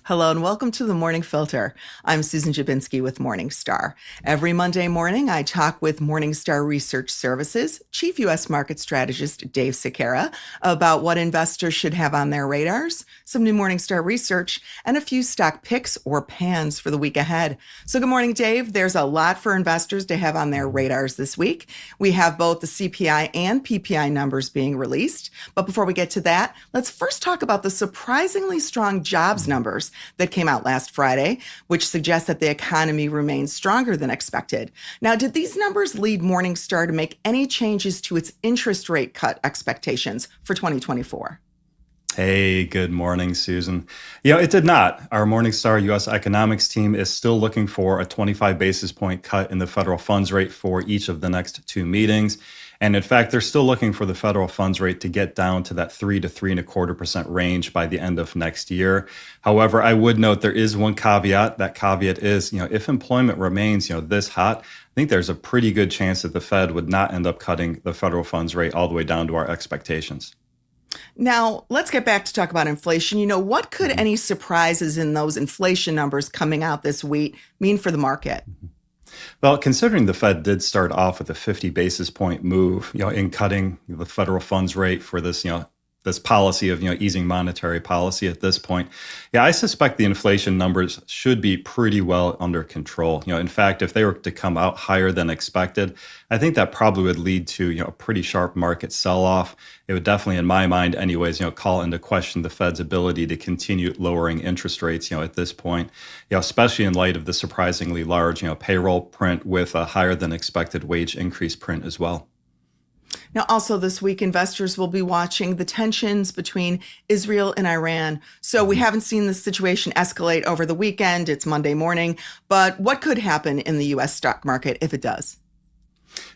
Hello and welcome to the Morning Filter. I'm Susan Jabinski with Morningstar. Every Monday morning, I talk with Morningstar Research Services Chief U.S. Market Strategist Dave Sekera about what investors should have on their radars, some new Morningstar research, and a few stock picks or pans for the week ahead. So good morning, Dave. There's a lot for investors to have on their radars this week. We have both the CPI and PPI numbers being released. But before we get to that, let's first talk about the surprisingly strong jobs numbers that came out last Friday, which suggests that the economy remains stronger than expected. Now, did these numbers lead Morningstar to make any changes to its interest rate cut expectations for 2024? Hey, good morning, Susan. It did not. Our Morningstar U.S. economics team is still looking for a 25 basis point cut in the federal funds rate for each of the next two meetings. And in fact, they're still looking for the federal funds rate to get down to that 3 to 3.25% range by the end of next year. However, I would note there is one caveat. That caveat is, if employment remains, this hot, I think there's a pretty good chance that the Fed would not end up cutting the federal funds rate all the way down to our expectations. Now, let's get back to talk about inflation. What could any surprises in those inflation numbers coming out this week mean for the market? Well, considering the Fed did start off with a 50 basis point move, in cutting the federal funds rate for this, this policy of, easing monetary policy at this point, I suspect the inflation numbers should be pretty well under control. In fact, if they were to come out higher than expected, I think that probably would lead to, a pretty sharp market sell-off. It would definitely, in my mind anyways, call into question the Fed's ability to continue lowering interest rates, at this point, especially in light of the surprisingly large, payroll print with a higher than expected wage increase print as well. Now, also this week, investors will be watching the tensions between Israel and Iran. So we haven't seen the situation escalate over the weekend. It's Monday morning. But what could happen in the U.S. stock market if it does?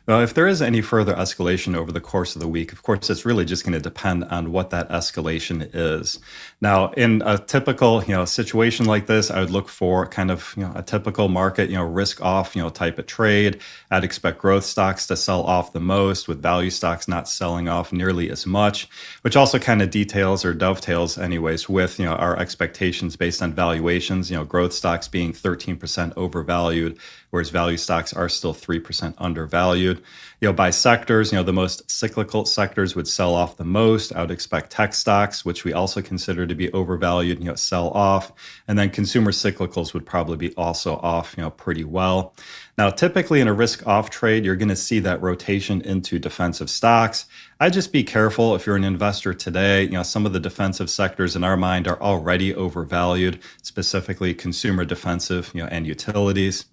Well, if there is any further escalation over the course of the week, of course, it's really just going to depend on what that escalation is. Now, in a typical, situation like this, I would look for kind of, a typical market, risk off, type of trade. I'd expect growth stocks to sell off the most, with value stocks not selling off nearly as much, which also kind of details or dovetails anyways with, our expectations based on valuations, growth stocks being 13% overvalued, whereas value stocks are still 3% undervalued. By sectors, the most cyclical sectors would sell off the most. I would expect tech stocks, which we also consider to be overvalued, sell off. And then consumer cyclicals would probably be also off, pretty well. Now, typically in a risk-off trade, you're going to see that rotation into defensive stocks. I'd just be careful if you're an investor today. Some of the defensive sectors in our mind are already overvalued, specifically consumer defensive, and utilities.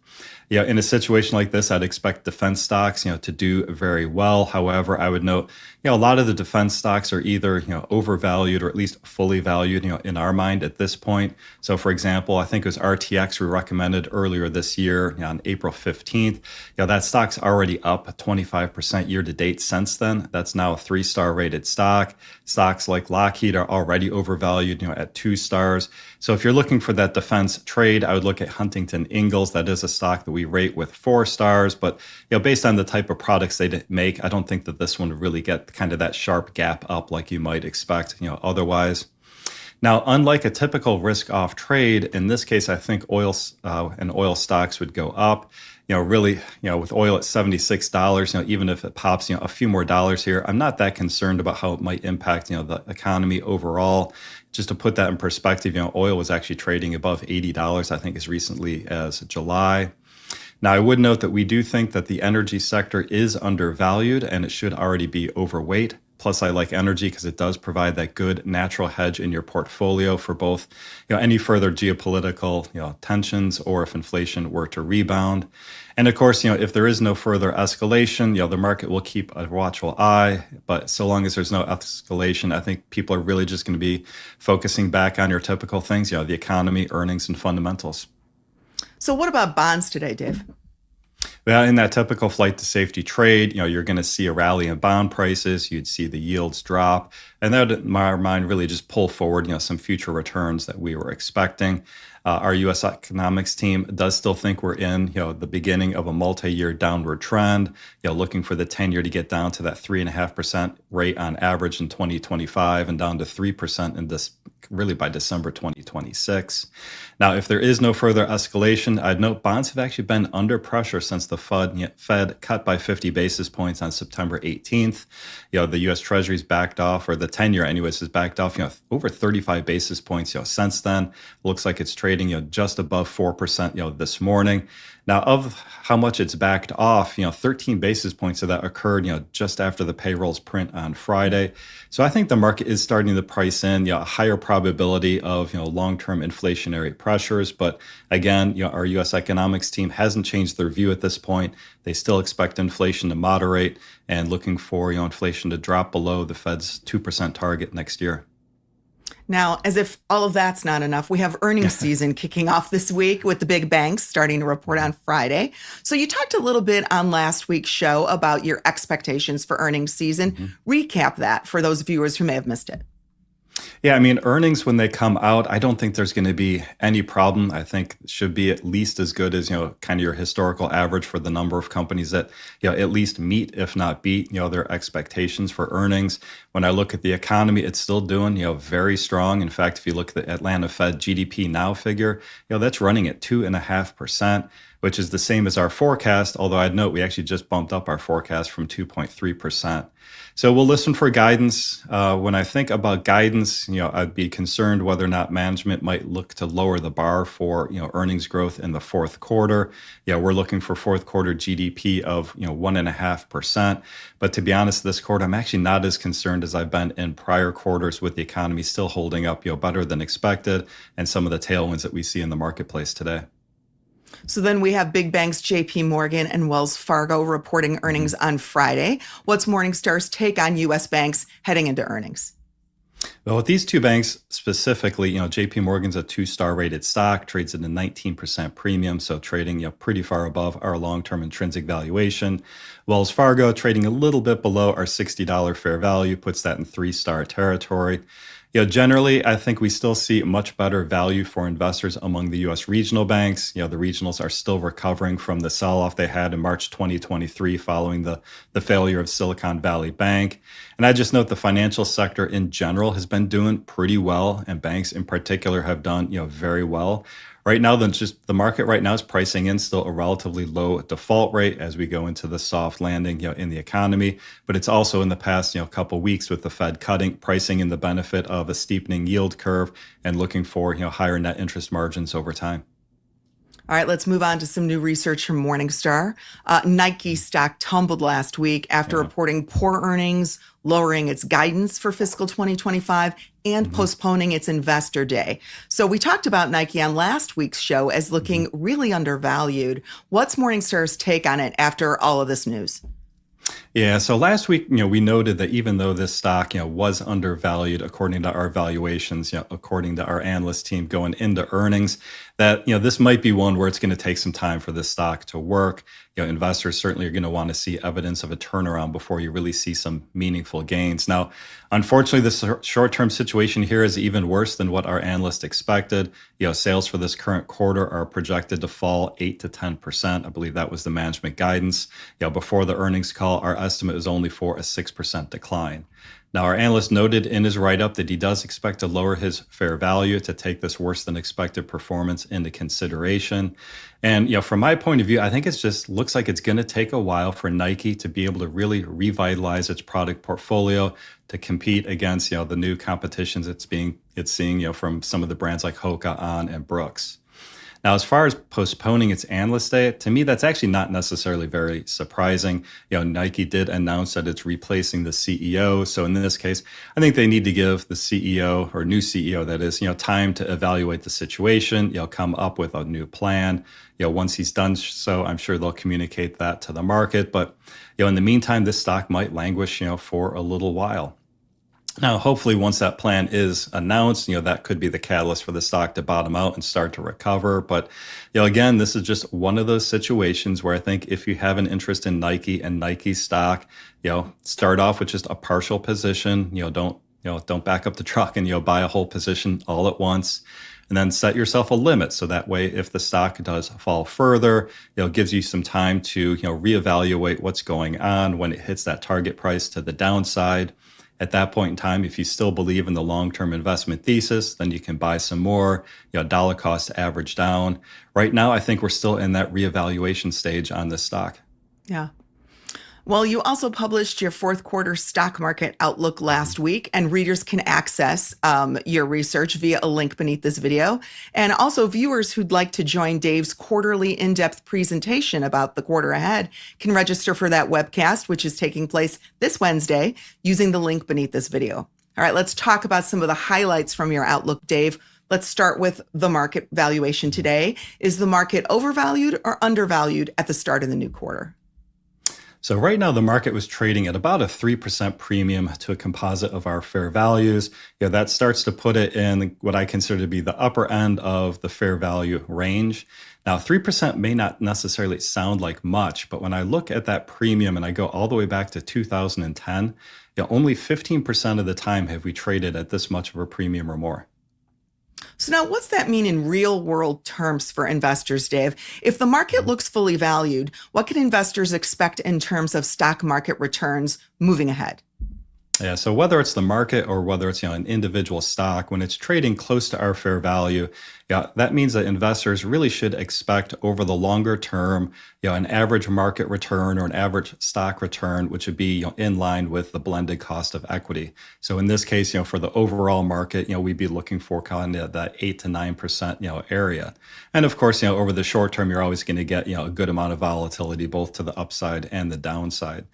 In a situation like this, I'd expect defense stocks, to do very well. However, I would note, a lot of the defense stocks are either, overvalued or at least fully valued, in our mind at this point. So, for example, I think it was RTX we recommended earlier this year on April 15th. That stock's already up 25% year to date since then. That's now a 3-star rated stock. Stocks like Lockheed are already overvalued, at 2 stars. So if you're looking for that defense trade, I would look at Huntington Ingalls. That is a stock that we rate with 4 stars. But based on the type of products they make, I don't think that this one would really get kind of that sharp gap up like you might expect, otherwise. Now, unlike a typical risk-off trade, in this case, I think oil and oil stocks would go up. Really, with oil at $76, even if it pops, a few more dollars here, I'm not that concerned about how it might impact, the economy overall. Just to put that in perspective, oil was actually trading above $80, I think, as recently as July. Now, I would note that we do think that the energy sector is undervalued and it should already be overweight. Plus, I like energy because it does provide that good natural hedge in your portfolio for both, any further geopolitical, tensions or if inflation were to rebound. And of course, if there is no further escalation, the market will keep a watchful eye. But so long as there's no escalation, I think people are really just going to be focusing back on your typical things, the economy, earnings, and fundamentals. So what about bonds today, Dave? Well, in that typical flight to safety trade, you're going to see a rally in bond prices. You'd see the yields drop. And that would, in my mind, really just pull forward, some future returns that we were expecting. Our U.S. economics team does still think we're in, the beginning of a multi-year downward trend, looking for the 10-year to get down to that 3.5% rate on average in 2025 and down to 3% in this really by December 2026. Now, if there is no further escalation, I'd note bonds have actually been under pressure since the Fed cut by 50 basis points on September 18th. The U.S. Treasury's backed off, or the 10-year anyways, has backed off, over 35 basis points, since then. Looks like it's trading, just above 4%, this morning. Now, of how much it's backed off, 13 basis points of that occurred, just after the payrolls print on Friday. So I think the market is starting to price in, a higher probability of, long-term inflationary pressures. But again, our U.S. economics team hasn't changed their view at this point. They still expect inflation to moderate and looking for, inflation to drop below the Fed's 2% target next year. Now, as if all of that's not enough, we have earnings season kicking off this week with the big banks starting to report on Friday. So you talked a little bit on last week's show about your expectations for earnings season. Recap that for those viewers who may have missed it. Yeah, I mean, earnings, when they come out, I don't think there's going to be any problem. I think it should be at least as good as, kind of your historical average for the number of companies that, at least meet, if not beat, their expectations for earnings. When I look at the economy, it's still doing, very strong. In fact, if you look at the Atlanta Fed GDP now figure, that's running at 2.5%, which is the same as our forecast. Although I'd note we actually just bumped up our forecast from 2.3%. So we'll listen for guidance. When I think about guidance, I'd be concerned whether or not management might look to lower the bar for, earnings growth in the fourth quarter. We're looking for fourth quarter GDP of, 1.5%. But to be honest, this quarter, I'm actually not as concerned as I've been in prior quarters, with the economy still holding up, better than expected, and some of the tailwinds that we see in the marketplace today. So then we have big banks, JP Morgan and Wells Fargo, reporting earnings on Friday. What's Morningstar's take on U.S. banks heading into earnings? Well, with these two banks specifically, JP Morgan's a 2-star rated stock, trades at a 19% premium, so trading, pretty far above our long-term intrinsic valuation. Wells Fargo trading a little bit below our $60 fair value, puts that in 3-star territory. Generally, I think we still see much better value for investors among the U.S. regional banks. The regionals are still recovering from the sell-off they had in March 2023 following the failure of Silicon Valley Bank. And I just note the financial sector in general has been doing pretty well, and banks in particular have done, very well. Right now, the market right now is pricing in still a relatively low default rate as we go into the soft landing, in the economy. But it's also in the past, couple weeks with the Fed cutting, pricing in the benefit of a steepening yield curve and looking for, higher net interest margins over time. All right, let's move on to some new research from Morningstar. Nike stock tumbled last week after reporting poor earnings, lowering its guidance for fiscal 2025, and postponing its investor day. So we talked about Nike on last week's show as looking really undervalued. What's Morningstar's take on it after all of this news? Yeah, so last week, we noted that even though this stock, was undervalued according to our valuations, according to our analyst team going into earnings, that, this might be one where it's going to take some time for this stock to work. Investors certainly are going to want to see evidence of a turnaround before you really see some meaningful gains. Now, unfortunately, the short-term situation here is even worse than what our analysts expected. Sales for this current quarter are projected to fall 8 to 10%. I believe that was the management guidance. Before the earnings call, our estimate was only for a 6% decline. Now, our analyst noted in his write-up that he does expect to lower his fair value to take this worse than expected performance into consideration. And, from my point of view, I think it just looks like it's going to take a while for Nike to be able to really revitalize its product portfolio to compete against, the new competitions it's seeing, from some of the brands like Hoka, On, and Brooks. Now, as far as postponing its analyst day, to me, that's actually not necessarily very surprising. Nike did announce that it's replacing the CEO. So in this case, I think they need to give the CEO, or new CEO that is, time to evaluate the situation, come up with a new plan. Once he's done so, I'm sure they'll communicate that to the market. But, in the meantime, this stock might languish, for a little while. Now, hopefully, once that plan is announced, that could be the catalyst for the stock to bottom out and start to recover. But, again, this is just one of those situations where I think if you have an interest in Nike and Nike stock, start off with just a partial position. Don't back up the truck and, buy a whole position all at once. and then set yourself a limit. So that way, if the stock does fall further, it gives you some time to, reevaluate what's going on when it hits that target price to the downside. At that point in time, if you still believe in the long-term investment thesis, then you can buy some more, dollar cost average down. Right now, I think we're still in that reevaluation stage on this stock. Yeah. Well, you also published your fourth quarter stock market outlook last week, and readers can access your research via a link beneath this video. And also, viewers who'd like to join Dave's quarterly in-depth presentation about the quarter ahead can register for that webcast, which is taking place this Wednesday, using the link beneath this video. All right, let's talk about some of the highlights from your outlook, Dave. Let's start with the market valuation today. Is the market overvalued or undervalued at the start of the new quarter? So right now, the market was trading at about a 3% premium to a composite of our fair values. That starts to put it in what I consider to be the upper end of the fair value range. Now, 3% may not necessarily sound like much, but when I look at that premium and I go all the way back to 2010, only 15% of the time have we traded at this much of a premium or more. So now what's that mean in real world terms for investors, Dave? If the market looks fully valued, what can investors expect in terms of stock market returns moving ahead? Yeah, so whether it's the market or whether it's an individual stock, when it's trading close to our fair value, that means that investors really should expect over the longer term, an average market return or an average stock return, which would be in line with the blended cost of equity. So in this case, for the overall market, we'd be looking for kind of that 8 to 9%, area. And of course, over the short term, you're always going to get a good amount of volatility both to the upside and the downside.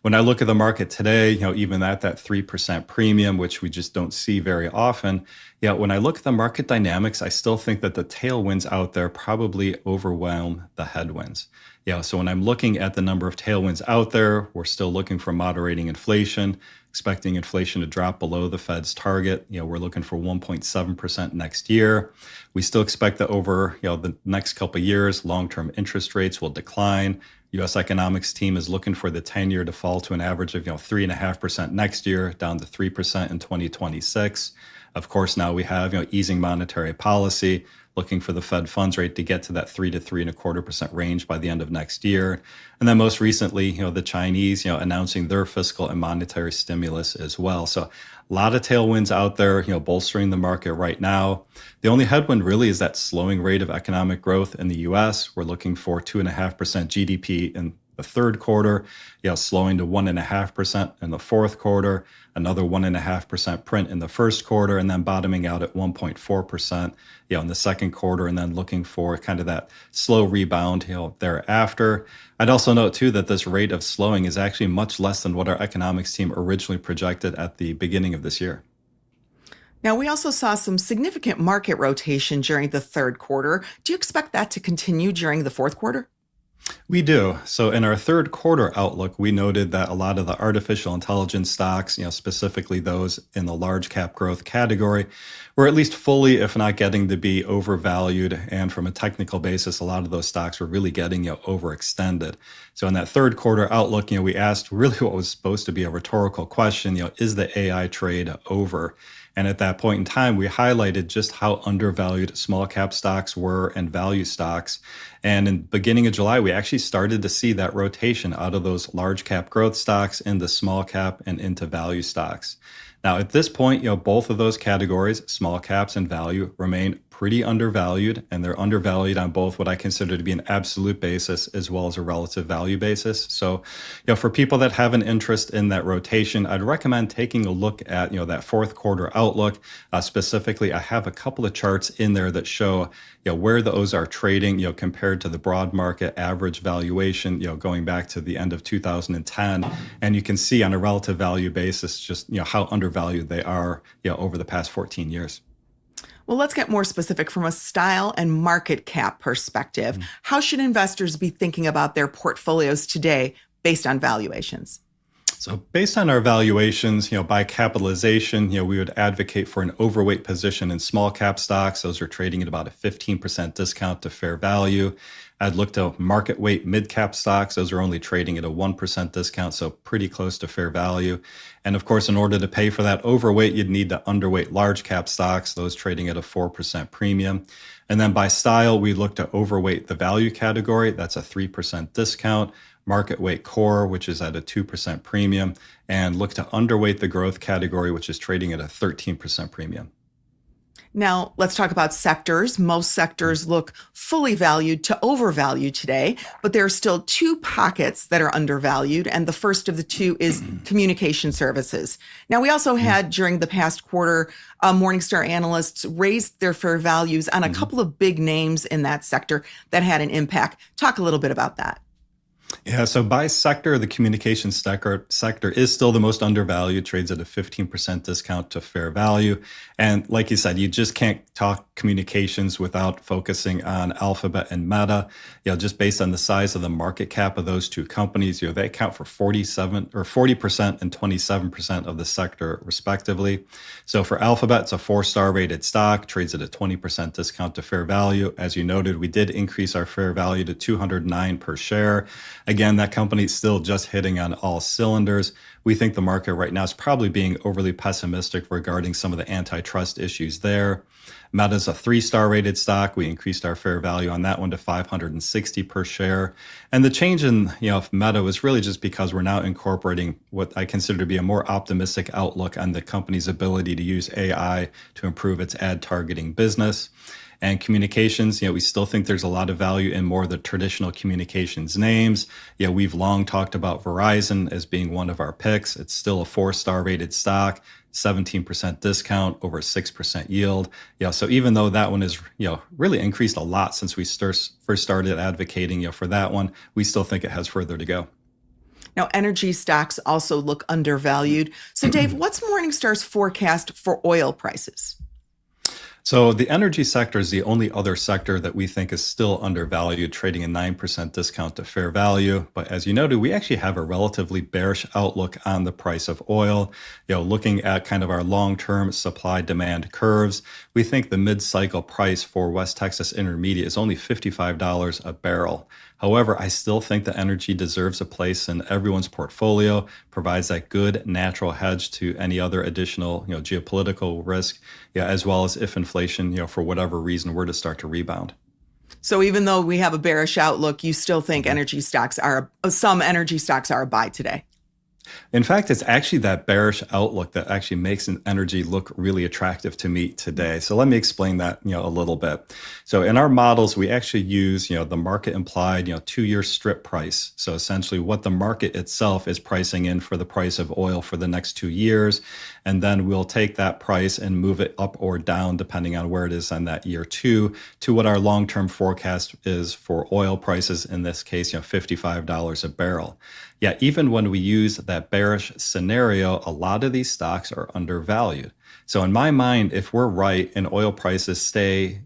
When I look at the market today, even at that 3% premium, which we just don't see very often, when I look at the market dynamics, I still think that the tailwinds out there probably overwhelm the headwinds. So when I'm looking at the number of tailwinds out there, we're still looking for moderating inflation, expecting inflation to drop below the Fed's target. We're looking for 1.7% next year. We still expect that over the next couple of years, long-term interest rates will decline. U.S. economics team is looking for the 10-year to fall to an average of 3.5% next year, down to 3% in 2026. Of course, now we have easing monetary policy, looking for the Fed funds rate to get to that 3 to 3.25% range by the end of next year. And then most recently, the Chinese, announcing their fiscal and monetary stimulus as well. So a lot of tailwinds out there, bolstering the market right now. The only headwind really is that slowing rate of economic growth in the U.S. We're looking for 2.5% GDP in the third quarter, slowing to 1.5% in the fourth quarter, another 1.5% print in the first quarter, and then bottoming out at 1.4%, in the second quarter, and then looking for kind of that slow rebound, thereafter. I'd also note too that this rate of slowing is actually much less than what our economics team originally projected at the beginning of this year. Now, we also saw some significant market rotation during the third quarter. Do you expect that to continue during the fourth quarter? We do. So in our third quarter outlook, we noted that a lot of the artificial intelligence stocks, specifically those in the large cap growth category, were at least fully, if not getting to be overvalued. And from a technical basis, a lot of those stocks were really getting overextended. So in that third quarter outlook, we asked really what was supposed to be a rhetorical question, is the AI trade over? And at that point in time, we highlighted just how undervalued small cap stocks were and value stocks. And in the beginning of July, we actually started to see that rotation out of those large cap growth stocks into small cap and into value stocks. Now, at this point, both of those categories, small caps and value, remain pretty undervalued, and they're undervalued on both what I consider to be an absolute basis as well as a relative value basis. So, for people that have an interest in that rotation, I'd recommend taking a look at, that fourth quarter outlook. Specifically, I have a couple of charts in there that show, where those are trading, compared to the broad market average valuation, going back to the end of 2010. And you can see on a relative value basis, just, how undervalued they are, over the past 14 years. Well, let's get more specific from a style and market cap perspective. How should investors be thinking about their portfolios today based on valuations? So based on our valuations, by capitalization, we would advocate for an overweight position in small cap stocks. Those are trading at about a 15% discount to fair value. I'd look to market weight mid-cap stocks. Those are only trading at a 1% discount, so pretty close to fair value. And of course, in order to pay for that overweight, you'd need to underweight large cap stocks, those trading at a 4% premium. And then by style, we look to overweight the value category. That's a 3% discount. Market weight core, which is at a 2% premium, and look to underweight the growth category, which is trading at a 13% premium. Now, let's talk about sectors. Most sectors look fully valued to overvalued today, but there are still two pockets that are undervalued. And the first of the two is communication services. Now, we also had during the past quarter, Morningstar analysts raised their fair values on a couple of big names in that sector that had an impact. Talk a little bit about that. Yeah, so by sector, the communications sector is still the most undervalued, trades at a 15% discount to fair value. And like you said, you just can't talk communications without focusing on Alphabet and Meta. Just based on the size of the market cap of those two companies, they account for 40% and 27% of the sector respectively. So for Alphabet, it's a 4-star rated stock, trades at a 20% discount to fair value. As you noted, we did increase our fair value to $209 per share. Again, that company is still just hitting on all cylinders. We think the market right now is probably being overly pessimistic regarding some of the antitrust issues there. Meta's a 3-star rated stock. We increased our fair value on that one to $560 per share. And the change in Meta was really just because we're now incorporating what I consider to be a more optimistic outlook on the company's ability to use AI to improve its ad targeting business. And communications, we still think there's a lot of value in more of the traditional communications names. We've long talked about Verizon as being one of our picks. It's still a 4-star rated stock, 17% discount, over 6% yield. So even though that one has really increased a lot since we first started advocating for that one, we still think it has further to go. Now, energy stocks also look undervalued. So Dave, what's Morningstar's forecast for oil prices? So the energy sector is the only other sector that we think is still undervalued, trading a 9% discount to fair value. But as you noted, we actually have a relatively bearish outlook on the price of oil. Looking at kind of our long-term supply-demand curves, we think the mid-cycle price for West Texas Intermediate is only $55 a barrel. However, I still think that energy deserves a place in everyone's portfolio, provides that good natural hedge to any other additional, geopolitical risk, as well as if inflation, for whatever reason, were to start to rebound. So even though we have a bearish outlook, you still think some energy stocks are a buy today? In fact, it's actually that bearish outlook that actually makes an energy look really attractive to me today. So let me explain that, a little bit. So in our models, we actually use, the market implied, 2-year strip price. So essentially what the market itself is pricing in for the price of oil for the next 2 years. And then we'll take that price and move it up or down, depending on where it is on that year 2, to what our long-term forecast is for oil prices, in this case, $55 a barrel. Even when we use that bearish scenario, a lot of these stocks are undervalued. So in my mind, if we're right and oil prices stay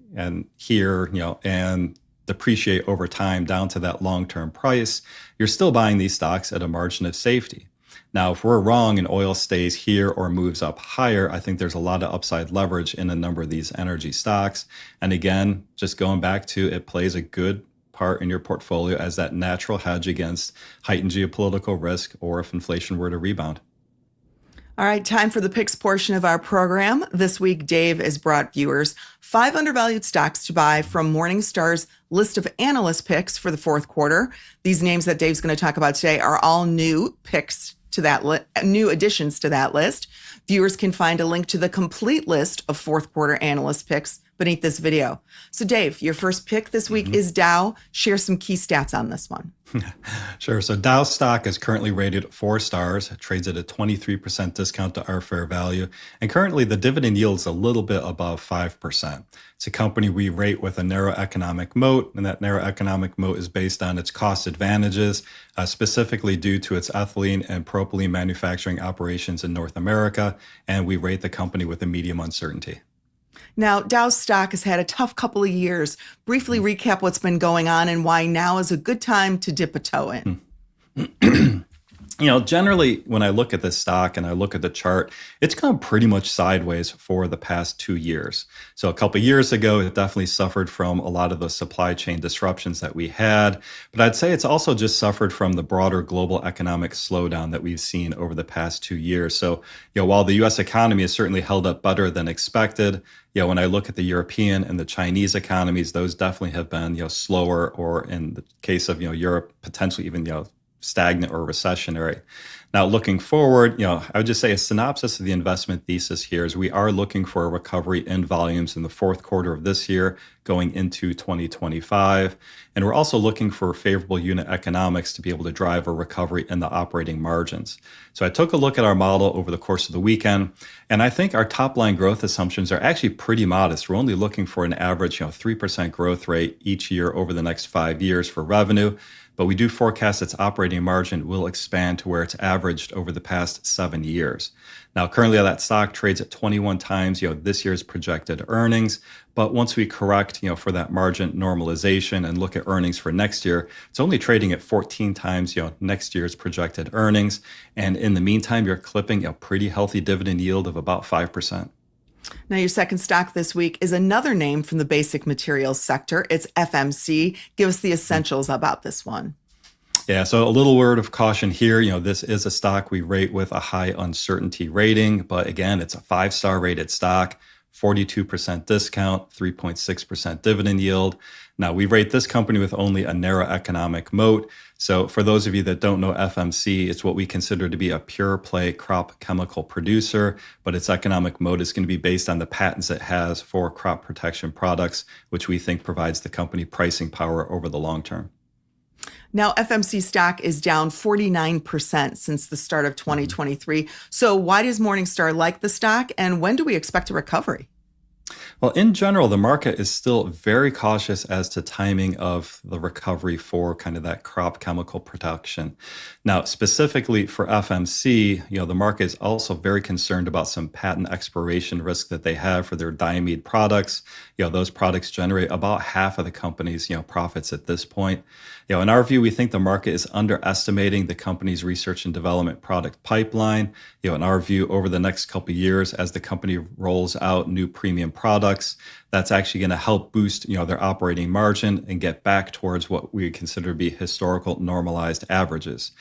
here, and depreciate over time down to that long-term price, you're still buying these stocks at a margin of safety. Now, if we're wrong and oil stays here or moves up higher, I think there's a lot of upside leverage in a number of these energy stocks. And again, just going back to it plays a good part in your portfolio as that natural hedge against heightened geopolitical risk or if inflation were to rebound. All right, time for the picks portion of our program. This week, Dave has brought viewers 5 undervalued stocks to buy from Morningstar's list of analyst picks for the fourth quarter. These names that Dave's going to talk about today are all new picks to that new additions to that list. Viewers can find a link to the complete list of fourth quarter analyst picks beneath this video. So Dave, your first pick this week is Dow. Share some key stats on this one. Sure. So Dow stock is currently rated 4 stars, trades at a 23% discount to our fair value. And currently the dividend yield is a little bit above 5%. It's a company we rate with a narrow economic moat, and that narrow economic moat is based on its cost advantages, specifically due to its ethylene and propylene manufacturing operations in North America. And we rate the company with a medium uncertainty. Now, Dow's stock has had a tough couple of years. Briefly recap what's been going on and why now is a good time to dip a toe in. Generally, when I look at this stock and I look at the chart, it's gone pretty much sideways for the past 2 years. So a couple of years ago, it definitely suffered from a lot of the supply chain disruptions that we had. But I'd say it's also just suffered from the broader global economic slowdown that we've seen over the past 2 years. So, while the US economy has certainly held up better than expected, when I look at the European and the Chinese economies, those definitely have been, slower, or in the case of, Europe, potentially even, stagnant or recessionary. Now, looking forward, I would just say a synopsis of the investment thesis here is we are looking for a recovery in volumes in the fourth quarter of this year going into 2025. And we're also looking for favorable unit economics to be able to drive a recovery in the operating margins. So I took a look at our model over the course of the weekend, and I think our top line growth assumptions are actually pretty modest. We're only looking for an average 3% growth rate each year over the next 5 years for revenue. But we do forecast its operating margin will expand to where it's averaged over the past 7 years. Now, currently that stock trades at 21 times, this year's projected earnings. But once we correct, for that margin normalization and look at earnings for next year, it's only trading at 14 times, next year's projected earnings. And in the meantime, you're clipping a pretty healthy dividend yield of about 5%. Now, your second stock this week is another name from the basic materials sector. It's FMC. Give us the essentials about this one. Yeah, so a little word of caution here. This is a stock we rate with a high uncertainty rating, but again, it's a 5-star rated stock, 42% discount, 3.6% dividend yield. Now, we rate this company with only a narrow economic moat. So for those of you that don't know FMC, it's what we consider to be a pure play crop chemical producer, but its economic moat is going to be based on the patents it has for crop protection products, which we think provides the company pricing power over the long term. Now, FMC stock is down 49% since the start of 2023. So why does Morningstar like the stock, and when do we expect a recovery? Well, in general, the market is still very cautious as to timing of the recovery for kind of that crop chemical production. Now, specifically for FMC, the market is also very concerned about some patent expiration risk that they have for their diamide products. Those products generate about half of the company's, profits at this point. In our view, we think the market is underestimating the company's research and development product pipeline. In our view, over the next couple of years, as the company rolls out new premium products, that's actually going to help boost, their operating margin and get back towards what we consider to be historical normalized averages.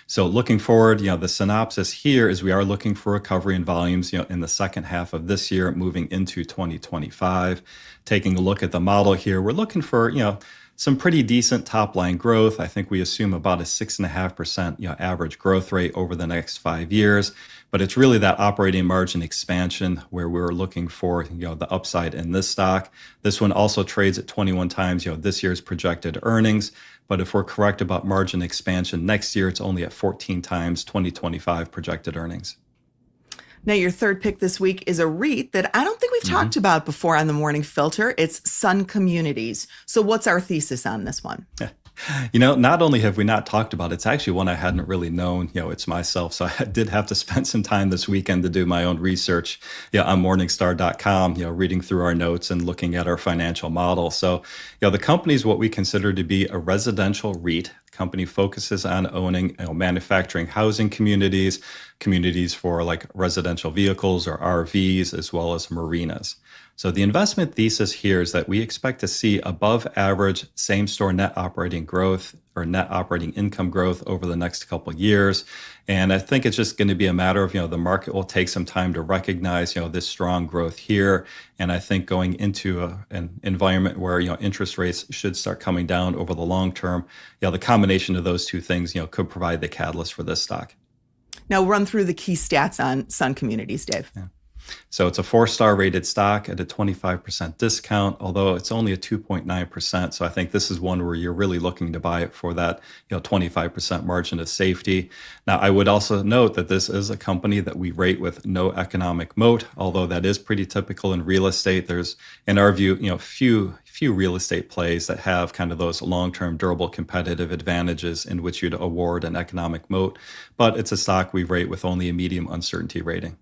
So looking forward, the synopsis here is we are looking for recovery in volumes, in the second half of this year, moving into 2025. Taking a look at the model here, we're looking for, some pretty decent top line growth. I think we assume about a 6.5%, average growth rate over the next 5 years. But it's really that operating margin expansion where we're looking for, the upside in this stock. This one also trades at 21 times, this year's projected earnings. But if we're correct about margin expansion next year, it's only at 14 times 2025 projected earnings. Now, your third pick this week is a REIT that I don't think we've talked about before on the Morning Filter. It's Sun Communities. So what's our thesis on this one? Not only have we not talked about it, it's actually one I hadn't really known, it's myself. So I did have to spend some time this weekend to do my own research on Morningstar.com, reading through our notes and looking at our financial model. So, the company is what we consider to be a residential REIT. The company focuses on owning manufacturing housing communities for like residential vehicles or RVs, as well as marinas. So the investment thesis here is that we expect to see above average same-store net operating growth or net operating income growth over the next couple of years. And I think it's just going to be a matter of, the market will take some time to recognize, this strong growth here. And I think going into an environment where, interest rates should start coming down over the long term, the combination of those two things, could provide the catalyst for this stock. Now run through the key stats on Sun Communities, Dave. Yeah. So it's a 4-star rated stock at a 25% discount, although it's only a 2.9%. So I think this is one where you're really looking to buy it for that 25% margin of safety. Now, I would also note that this is a company that we rate with no economic moat, although that is pretty typical in real estate. There's, in our view, few real estate plays that have kind of those long-term durable competitive advantages in which you'd award an economic moat. But it's a stock we rate with only a medium uncertainty rating.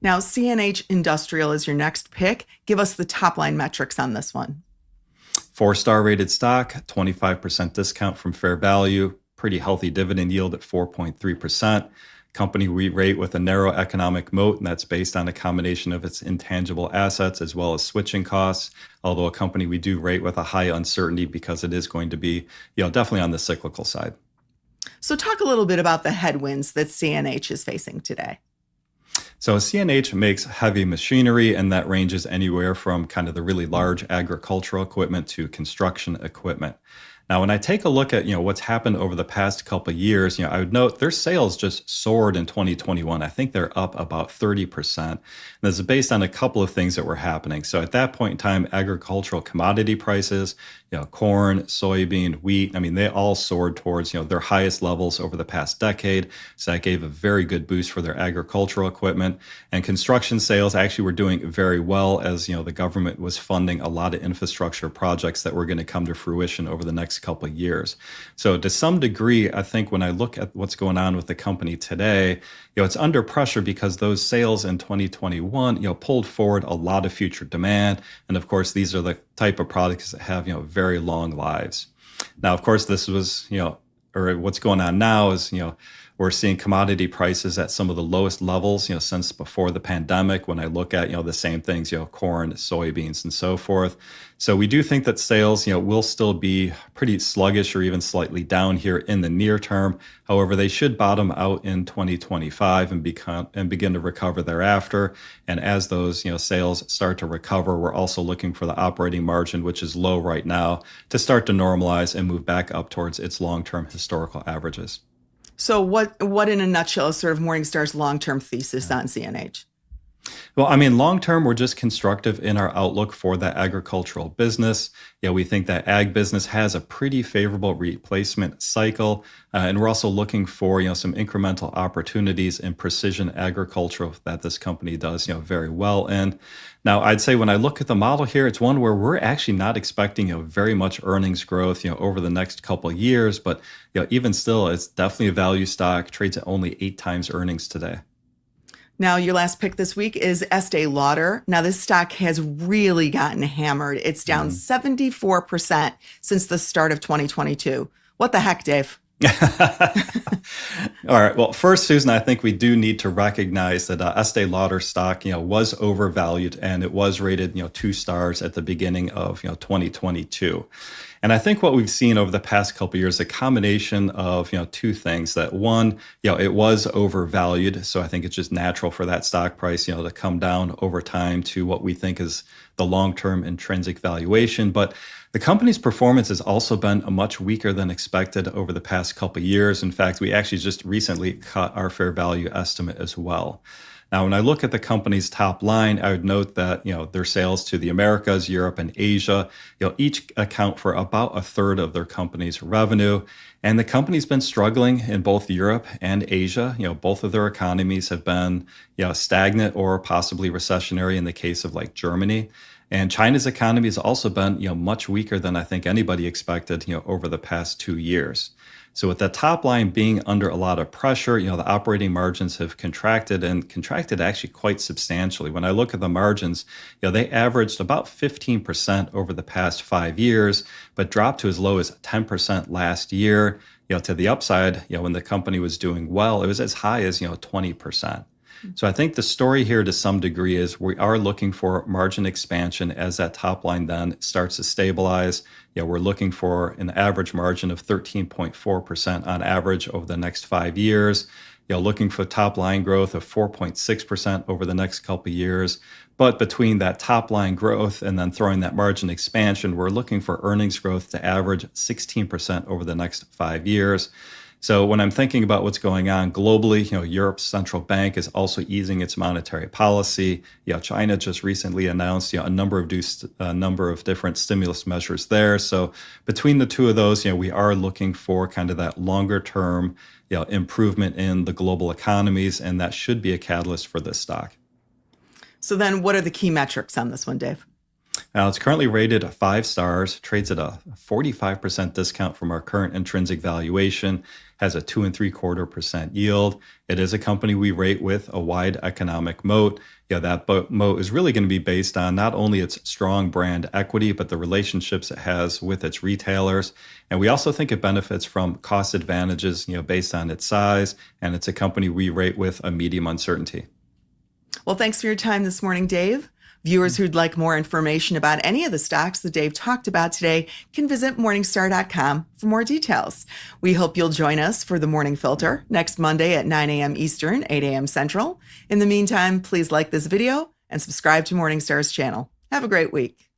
Now, CNH Industrial is your next pick. Give us the top line metrics on this one. 4-star rated stock, 25% discount from fair value, pretty healthy dividend yield at 4.3%. Company we rate with a narrow economic moat, and that's based on a combination of its intangible assets as well as switching costs. Although a company we do rate with a high uncertainty because it is going to be, definitely on the cyclical side. So talk a little bit about the headwinds that CNH is facing today. So CNH makes heavy machinery, and that ranges anywhere from kind of the really large agricultural equipment to construction equipment. Now, when I take a look at what's happened over the past couple of years, I would note their sales just soared in 2021. I think they're up about 30%. And this is based on a couple of things that were happening. So at that point in time, agricultural commodity prices, corn, soybean, wheat, they all soared towards their highest levels over the past decade. So that gave a very good boost for their agricultural equipment. And construction sales actually were doing very well as the government was funding a lot of infrastructure projects that were going to come to fruition over the next couple of years. So to some degree, I think when I look at what's going on with the company today, it's under pressure because those sales in 2021, pulled forward a lot of future demand. And of course, these are the type of products that have, very long lives. Now, of course, this was, or what's going on now is, we're seeing commodity prices at some of the lowest levels, since before the pandemic. When I look at, the same things, corn, soybeans, and so forth. So we do think that sales, will still be pretty sluggish or even slightly down here in the near term. However, they should bottom out in 2025 and begin to recover thereafter. And as those, sales start to recover, we're also looking for the operating margin, which is low right now, to start to normalize and move back up towards its long-term historical averages. So what in a nutshell is sort of Morningstar's long-term thesis on CNH? Well, long-term, we're just constructive in our outlook for that agricultural business. We think that ag business has a pretty favorable replacement cycle. And we're also looking for, some incremental opportunities in precision agriculture that this company does, very well in. Now, I'd say when I look at the model here, it's one where we're actually not expecting, very much earnings growth, over the next couple of years. But, even still, it's definitely a value stock, trades at only 8 times earnings today. Now, your last pick this week is Estee Lauder. Now, this stock has really gotten hammered. It's down 74% since the start of 2022. What the heck, Dave? All right. Well, first, Susan, I think we do need to recognize that Estee Lauder stock, was overvalued, and it was rated, 2 stars at the beginning of, 2022. And I think what we've seen over the past couple of years, a combination of, 2 things. That one, it was overvalued. So I think it's just natural for that stock price, to come down over time to what we think is the long-term intrinsic valuation. But the company's performance has also been much weaker than expected over the past couple of years. In fact, we actually just recently cut our fair value estimate as well. Now, when I look at the company's top line, I would note that, their sales to the Americas, Europe, and Asia, each account for about a third of their company's revenue. And the company's been struggling in both Europe and Asia. Both of their economies have been, stagnant or possibly recessionary in the case of like Germany. And China's economy has also been, much weaker than I think anybody expected, over the past 2 years. So with the top line being under a lot of pressure, the operating margins have contracted actually quite substantially. When I look at the margins, they averaged about 15% over the past 5 years, but dropped to as low as 10% last year. To the upside, when the company was doing well, it was as high as, 20%. So I think the story here to some degree is we are looking for margin expansion as that top line then starts to stabilize. We're looking for an average margin of 13.4% on average over the next 5 years. Looking for top line growth of 4.6% over the next couple of years. But between that top line growth and then throwing that margin expansion, we're looking for earnings growth to average 16% over the next 5 years. So when I'm thinking about what's going on globally, Europe's central bank is also easing its monetary policy. China just recently announced a number of different stimulus measures there. So between the two of those, we are looking for kind of that longer term, improvement in the global economies, and that should be a catalyst for this stock. So then what are the key metrics on this one, Dave? Now, it's currently rated 5 stars, trades at a 45% discount from our current intrinsic valuation, has a 2.75% yield. It is a company we rate with a wide economic moat. That moat is really going to be based on not only its strong brand equity, but the relationships it has with its retailers. And we also think it benefits from cost advantages, based on its size. And it's a company we rate with a medium uncertainty. Well, thanks for your time this morning, Dave. Viewers who'd like more information about any of the stocks that Dave talked about today can visit Morningstar.com for more details. We hope you'll join us for the Morning Filter next Monday at 9 a.m. Eastern, 8 a.m. Central. In the meantime, please like this video and subscribe to Morningstar's channel. Have a great week.